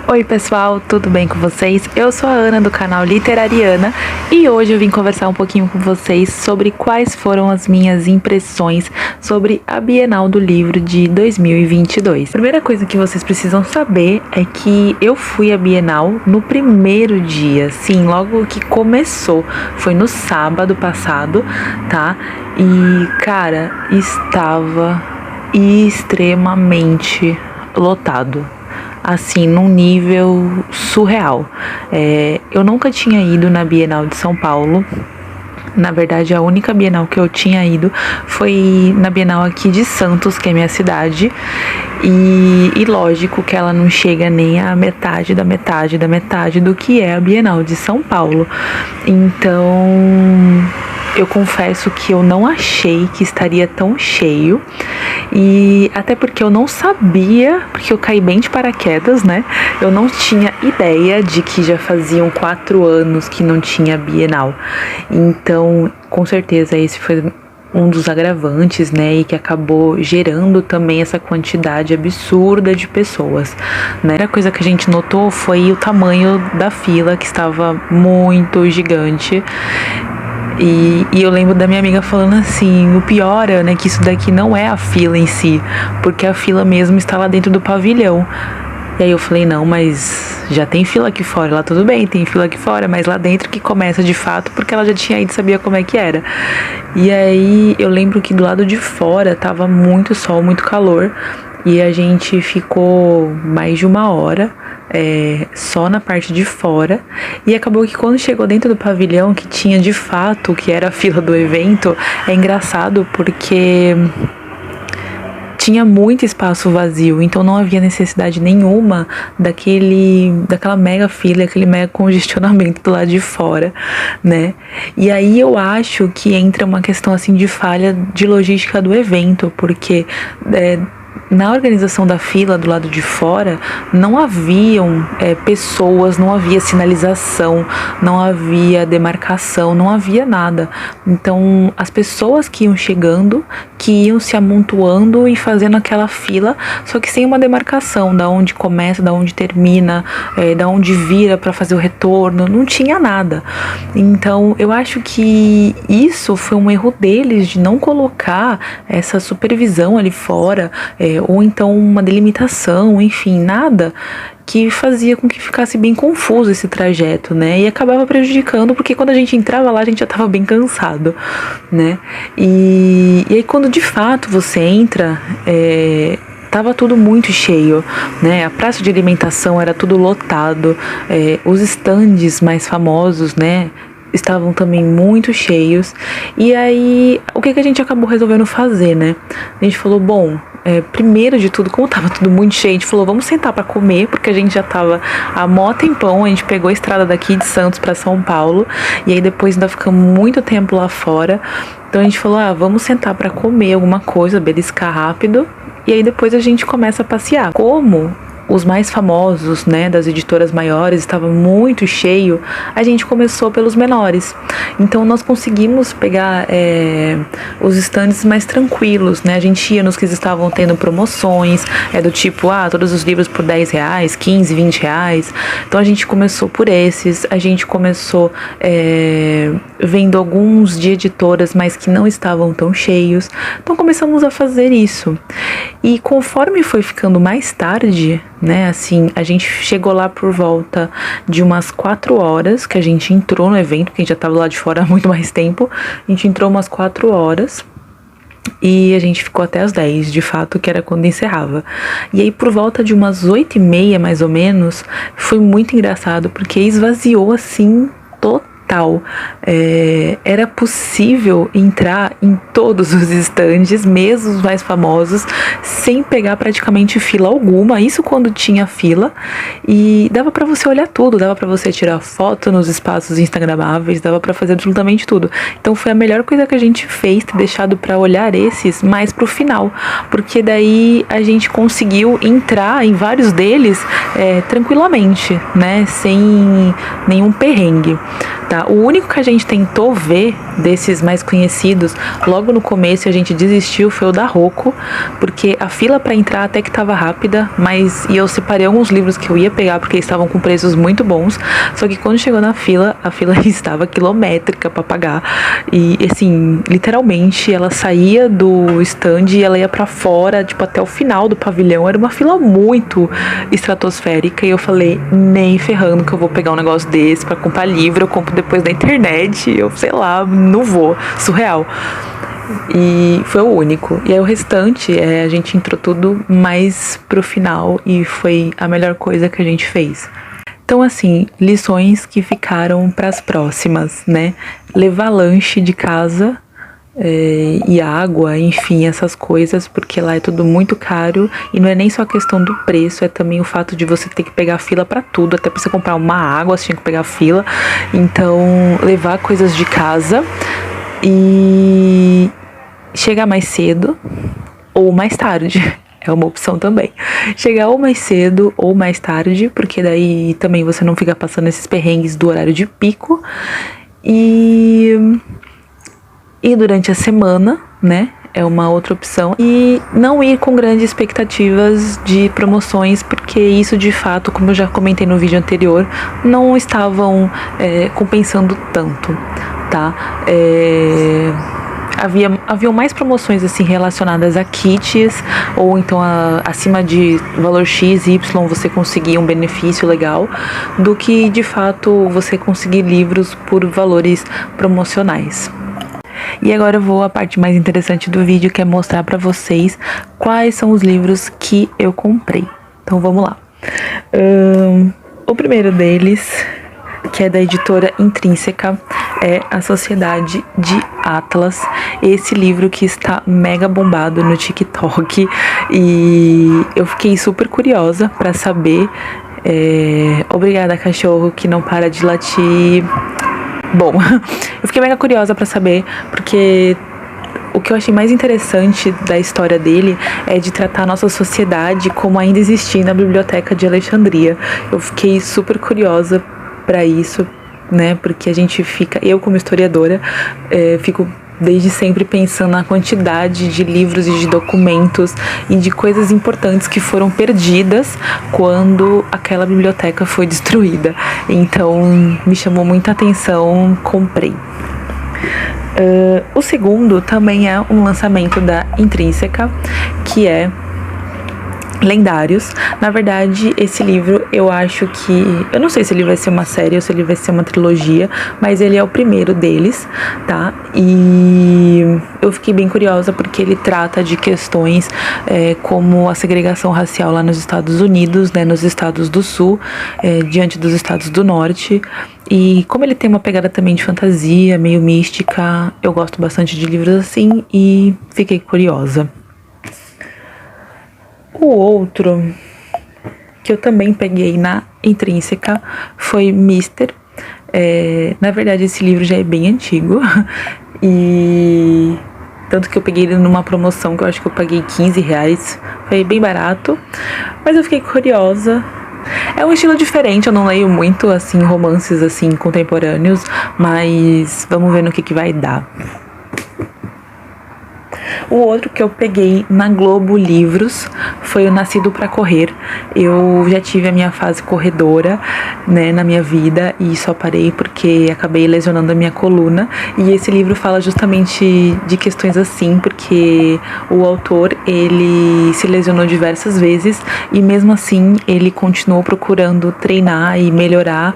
Oi pessoal, tudo bem com vocês? Eu sou a Ana do canal Literariana e hoje eu vim conversar um pouquinho com vocês sobre quais foram as minhas impressões sobre a Bienal do Livro de 2022. A primeira coisa que vocês precisam saber é que eu fui à Bienal no primeiro dia, sim, logo que começou, foi no sábado passado, tá? E cara, estava extremamente lotado. Assim, num nível surreal. Eu nunca tinha ido na Bienal de São Paulo. Na verdade, a única Bienal que eu tinha ido foi na Bienal aqui de Santos, que é minha cidade. E lógico que ela não chega nem a metade da metade da metade do que é a Bienal de São Paulo. Então, eu confesso que eu não achei que estaria tão cheio. E até porque eu não sabia, porque eu caí bem de paraquedas, né? Eu não tinha ideia de que já faziam 4 anos que não tinha Bienal. Então, com certeza, esse foi um dos agravantes, né? E que acabou gerando também essa quantidade absurda de pessoas, né? A coisa que a gente notou foi o tamanho da fila, que estava muito gigante. E eu lembro da minha amiga falando assim, o pior é, né, que isso daqui não é a fila em si, porque a fila mesmo está lá dentro do pavilhão. E aí eu falei, não, mas já tem fila aqui fora. Lá tudo bem, tem fila aqui fora, mas lá dentro que começa de fato, porque ela já tinha ido e sabia como é que era. E aí eu lembro que do lado de fora tava muito sol, muito calor, e a gente ficou mais de 1 hora só na parte de fora, e acabou que quando chegou dentro do pavilhão, que tinha de fato, que era a fila do evento, é engraçado porque tinha muito espaço vazio, então não havia necessidade nenhuma daquela mega fila, aquele mega congestionamento do lado de fora, né? E aí eu acho que entra uma questão assim de falha de logística do evento, porque na organização da fila do lado de fora não haviam pessoas, não havia sinalização, não havia demarcação, não havia nada. Então as pessoas que iam chegando, que iam se amontoando e fazendo aquela fila, só que sem uma demarcação, da onde começa, da onde termina, da onde vira para fazer o retorno, não tinha nada. Então eu acho que isso foi um erro deles, de não colocar essa supervisão ali fora, ou então uma delimitação, enfim, nada que fazia com que ficasse bem confuso esse trajeto, né? E acabava prejudicando, porque quando a gente entrava lá, a gente já estava bem cansado, né? E aí quando de fato você entra, tava tudo muito cheio, né? A praça de alimentação era tudo lotado, os estandes mais famosos, né, estavam também muito cheios. E aí, o que a gente acabou resolvendo fazer, né? A gente falou, bom, primeiro de tudo, como tava tudo muito cheio, a gente falou, vamos sentar pra comer, porque a gente já tava há mó tempão, a gente pegou a estrada daqui de Santos pra São Paulo, e aí depois ainda ficamos muito tempo lá fora. Então a gente falou, vamos sentar pra comer alguma coisa, beliscar rápido, e aí depois a gente começa a passear. Como os mais famosos, né, das editoras maiores, estava muito cheio, a gente começou pelos menores. Então nós conseguimos pegar os estandes mais tranquilos, né? A gente ia nos que estavam tendo promoções, do tipo, todos os livros por R$10, 15, R$20. Então a gente começou por esses, a gente começou vendo alguns de editoras, mas que não estavam tão cheios. Então começamos a fazer isso. E conforme foi ficando mais tarde, né, assim, a gente chegou lá por volta de umas 4 horas, que a gente entrou no evento, porque a gente já estava lá de fora há muito mais tempo. A gente entrou umas 4 horas e a gente ficou até as 10, de fato, que era quando encerrava. E aí por volta de umas 8h30, mais ou menos, foi muito engraçado, porque esvaziou assim total. Era possível entrar em todos os estandes, mesmo os mais famosos, sem pegar praticamente fila alguma, isso quando tinha fila, e dava pra você olhar tudo, dava pra você tirar foto nos espaços instagramáveis, dava pra fazer absolutamente tudo. Então foi a melhor coisa que a gente fez, ter deixado pra olhar esses mais pro final, porque daí a gente conseguiu entrar em vários deles tranquilamente, né? Sem nenhum perrengue. Tá? O único que a gente tentou ver desses mais conhecidos, logo no começo a gente desistiu, foi o da Rocco, porque a fila para entrar até que estava rápida, e eu separei alguns livros que eu ia pegar porque estavam com preços muito bons, só que quando chegou na fila, a fila estava quilométrica para pagar, e assim, literalmente ela saía do stand e ela ia para fora, tipo até o final do pavilhão, era uma fila muito estratosférica, e eu falei, nem ferrando que eu vou pegar um negócio desse para comprar livro, eu compro depois da internet, eu sei lá, não vou, surreal. E foi o único. E aí o restante, a gente entrou tudo mais pro final e foi a melhor coisa que a gente fez. Então, assim, lições que ficaram pras próximas, né? Levar lanche de casa e água, enfim, essas coisas, porque lá é tudo muito caro e não é nem só a questão do preço, é também o fato de você ter que pegar fila pra tudo, até pra você comprar uma água, você tinha que pegar fila. Então, levar coisas de casa e chegar mais cedo ou mais tarde. É uma opção também. Chegar ou mais cedo ou mais tarde, porque daí também você não fica passando esses perrengues do horário de pico. E durante a semana, né? É uma outra opção. E não ir com grandes expectativas de promoções, porque isso de fato, como eu já comentei no vídeo anterior, não estavam compensando tanto, tá? Haviam mais promoções assim relacionadas a kits, ou então acima de valor X, Y você conseguir um benefício legal, do que de fato você conseguir livros por valores promocionais. E agora eu vou à parte mais interessante do vídeo, que é mostrar pra vocês quais são os livros que eu comprei. Então vamos lá. O primeiro deles, que é da editora Intrínseca, é A Sociedade de Atlas. Esse livro que está mega bombado no TikTok, e eu fiquei super curiosa pra saber. Obrigada, cachorro que não para de latir. Bom, eu fiquei mega curiosa pra saber, porque o que eu achei mais interessante da história dele é de tratar a nossa sociedade como ainda existia na Biblioteca de Alexandria. Eu fiquei super curiosa pra isso, né? Porque a gente fica, eu como historiadora, fico desde sempre pensando na quantidade de livros e de documentos e de coisas importantes que foram perdidas quando aquela biblioteca foi destruída. Então me chamou muita atenção, comprei. O segundo também é um lançamento da Intrínseca, que é Lendários. Na verdade, esse livro eu acho que... eu não sei se ele vai ser uma série ou se ele vai ser uma trilogia, mas ele é o primeiro deles, tá? E eu fiquei bem curiosa porque ele trata de questões como a segregação racial lá nos Estados Unidos, né? Nos estados do Sul, diante dos estados do Norte. E como ele tem uma pegada também de fantasia, meio mística, eu gosto bastante de livros assim e fiquei curiosa. O outro que eu também peguei na Intrínseca foi Mister. Na verdade, esse livro já é bem antigo. E tanto que eu peguei ele numa promoção que eu acho que eu paguei R$15. Foi bem barato. Mas eu fiquei curiosa. É um estilo diferente, eu não leio muito assim romances assim contemporâneos, mas vamos ver no que vai dar. O outro que eu peguei na Globo Livros foi o Nascido para Correr. Eu já tive a minha fase corredora, né, na minha vida, e só parei porque acabei lesionando a minha coluna. E esse livro fala justamente de questões assim, porque o autor, ele se lesionou diversas vezes e mesmo assim ele continuou procurando treinar e melhorar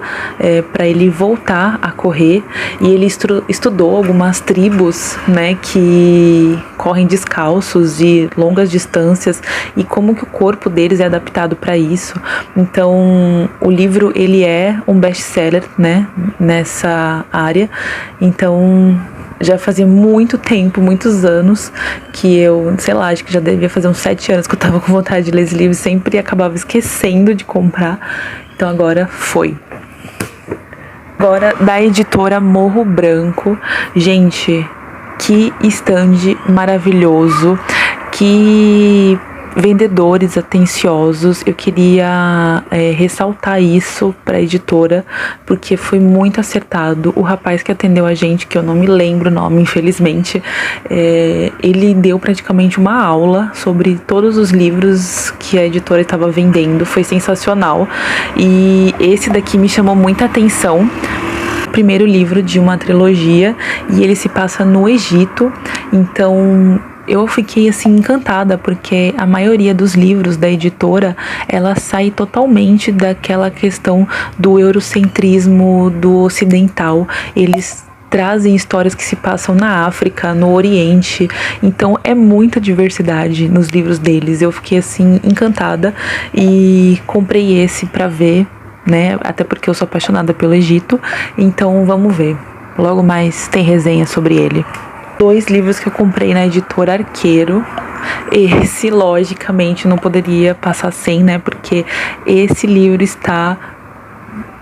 para ele voltar a correr. E ele estudou algumas tribos, né, que correm descalços de longas distâncias e como que o corpo deles é adaptado para isso. Então o livro, ele é um best-seller, né, nessa área. Então já fazia muito tempo, muitos anos, que eu, sei lá, acho que já devia fazer uns 7 anos que eu tava com vontade de ler esse livro e sempre acabava esquecendo de comprar. Então agora foi. Agora, da editora Morro Branco. Gente, que stand maravilhoso, que vendedores atenciosos. Eu queria ressaltar isso para a editora, porque foi muito acertado. O rapaz que atendeu a gente, que eu não me lembro o nome, infelizmente, ele deu praticamente uma aula sobre todos os livros que a editora estava vendendo. Foi sensacional. E esse daqui me chamou muita atenção. Primeiro livro de uma trilogia, e ele se passa no Egito. Então eu fiquei assim encantada, porque a maioria dos livros da editora, ela sai totalmente daquela questão do eurocentrismo do ocidental. Eles trazem histórias que se passam na África, no Oriente. Então é muita diversidade nos livros deles. Eu fiquei assim encantada e comprei esse para ver, né? Até porque eu sou apaixonada pelo Egito. Então vamos ver. Logo mais tem resenha sobre ele. 2 livros que eu comprei na editora Arqueiro. Esse, logicamente, não poderia passar sem, né? Porque esse livro está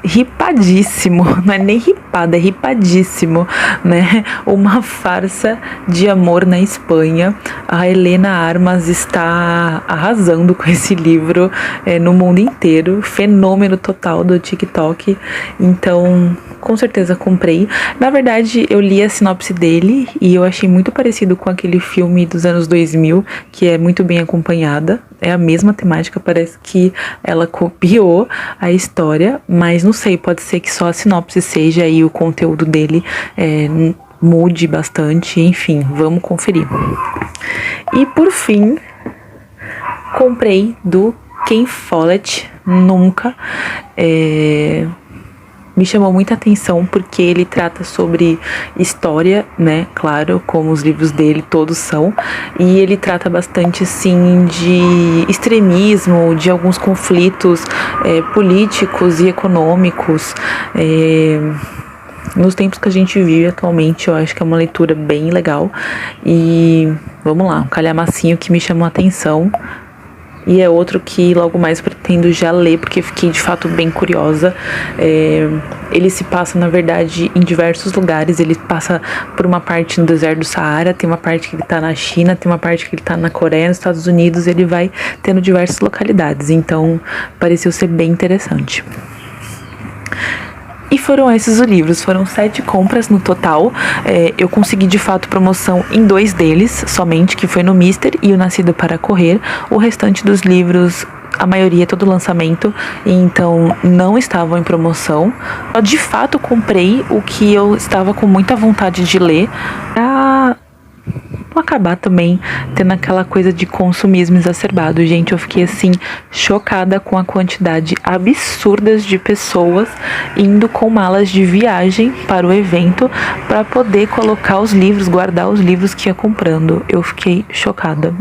ripadíssimo, não é nem ripado, é ripadíssimo, né? Uma farsa de amor na Espanha. A Helena Armas está arrasando com esse livro no mundo inteiro, fenômeno total do TikTok. Então, com certeza comprei. Na verdade, eu li a sinopse dele e eu achei muito parecido com aquele filme dos anos 2000, que é Muito Bem Acompanhada. É a mesma temática, parece que ela copiou a história, mas não sei, pode ser que só a sinopse seja e o conteúdo dele mude bastante, enfim, vamos conferir. E por fim, comprei do Ken Follett, Nunca. Me chamou muita atenção porque ele trata sobre história, né? Claro, como os livros dele todos são. E ele trata bastante, assim, de extremismo, de alguns conflitos políticos e econômicos. Nos tempos que a gente vive atualmente, eu acho que é uma leitura bem legal. E vamos lá, um calhamacinho que me chamou a atenção. E é outro que logo mais pretendo já ler, porque fiquei de fato bem curiosa. Ele se passa, na verdade, em diversos lugares. Ele passa por uma parte no deserto do Saara, tem uma parte que ele tá na China, tem uma parte que ele tá na Coreia, nos Estados Unidos. Ele vai tendo diversas localidades, então pareceu ser bem interessante. E foram esses os livros, foram 7 compras no total. Eu consegui de fato promoção em 2 deles somente, que foi no Mister e o Nascido para Correr. O restante dos livros, a maioria é todo lançamento, então não estavam em promoção. Eu de fato comprei o que eu estava com muita vontade de ler, pra não acabar também tendo aquela coisa de consumismo exacerbado. Gente, eu fiquei assim chocada com a quantidade absurda de pessoas indo com malas de viagem para o evento para poder colocar os livros, guardar os livros que ia comprando. Eu fiquei chocada.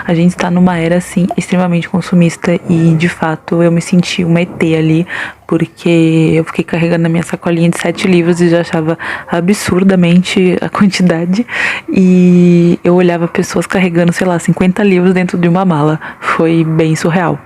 A gente está numa era assim extremamente consumista e de fato eu me senti uma ET ali, porque eu fiquei carregando a minha sacolinha de 7 livros e já achava absurdamente a quantidade. E eu olhava pessoas carregando, sei lá, 50 livros dentro de uma mala. Foi bem surreal.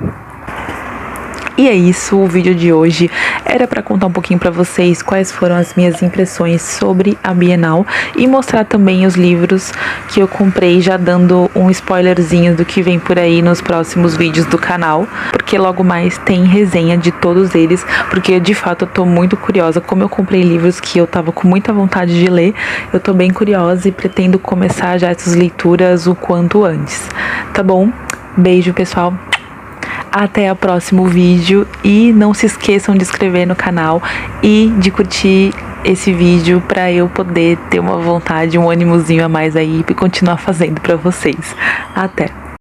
E é isso, o vídeo de hoje era para contar um pouquinho para vocês quais foram as minhas impressões sobre a Bienal e mostrar também os livros que eu comprei, já dando um spoilerzinho do que vem por aí nos próximos vídeos do canal, porque logo mais tem resenha de todos eles, porque de fato eu tô muito curiosa. Como eu comprei livros que eu tava com muita vontade de ler, eu tô bem curiosa e pretendo começar já essas leituras o quanto antes, tá bom? Beijo, pessoal! Até o próximo vídeo e não se esqueçam de inscrever no canal e de curtir esse vídeo para eu poder ter uma vontade, um ânimozinho a mais aí e continuar fazendo para vocês. Até!